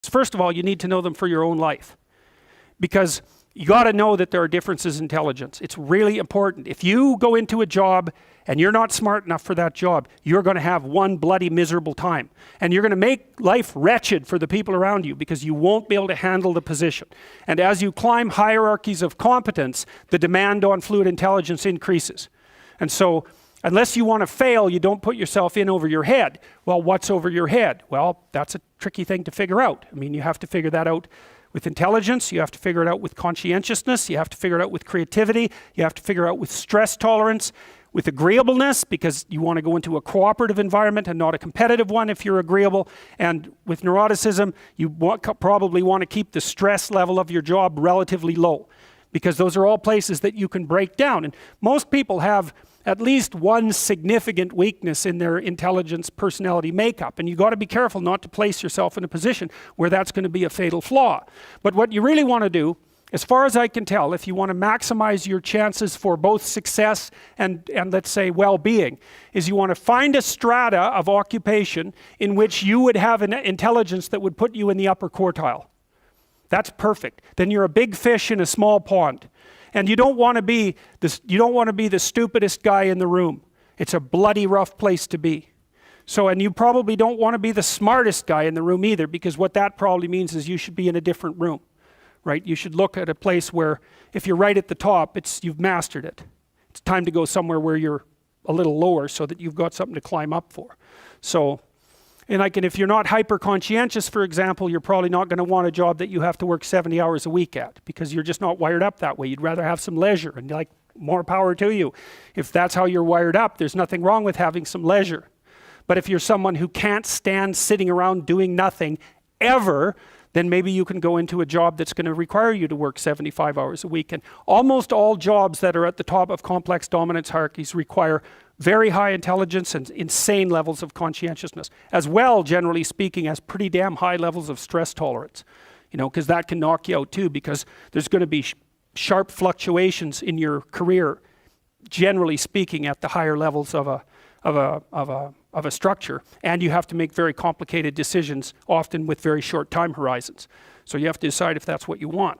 First of all, you need to know them for your own life, because you got to know that there are differences in intelligence. It's really important. If you go into a job and you're not smart enough for that job, you're going to have one bloody miserable time. And you're going to make life wretched for the people around you because you won't be able to handle the position. And as you climb hierarchies of competence, the demand on fluid intelligence increases. And so, unless you want to fail, you don't put yourself in over your head. Well, what's over your head? Well, that's a tricky thing to figure out. I mean, you have to figure that out with intelligence, you have to figure it out with conscientiousness, you have to figure it out with creativity, you have to figure it out with stress tolerance, with agreeableness, because you want to go into a cooperative environment and not a competitive one if you're agreeable. And with neuroticism, you probably want to keep the stress level of your job relatively low, because those are all places that you can break down. And most people have at least one significant weakness in their intelligence personality makeup, and you got to be careful not to place yourself in a position where that's going to be a fatal flaw. But what you really want to do, as far as I can tell, if you want to maximize your chances for both success and let's say well-being, is you want to find a strata of occupation in which you would have an intelligence that would put you in the upper quartile. That's perfect. Then you're a big fish in a small pond. And you don't want to be the stupidest guy in the room. It's a bloody rough place to be. So, and you probably don't want to be the smartest guy in the room either, because what that probably means is you should be in a different room, right? You should look at a place where if you're right at the top, you've mastered it. It's time to go somewhere where you're a little lower so that you've got something to climb up for. So, and if you're not hyper-conscientious, for example, you're probably not going to want a job that you have to work 70 hours a week at, because you're just not wired up that way. You'd rather have some leisure, and more power to you. If that's how you're wired up, there's nothing wrong with having some leisure. But if you're someone who can't stand sitting around doing nothing ever, then maybe you can go into a job that's going to require you to work 75 hours a week. And almost all jobs that are at the top of complex dominance hierarchies require very high intelligence and insane levels of conscientiousness, as well, generally speaking, as pretty damn high levels of stress tolerance, because that can knock you out too, because there's going to be sharp fluctuations in your career, generally speaking, at the higher levels of a structure, and you have to make very complicated decisions, often with very short time horizons. So you have to decide if that's what you want.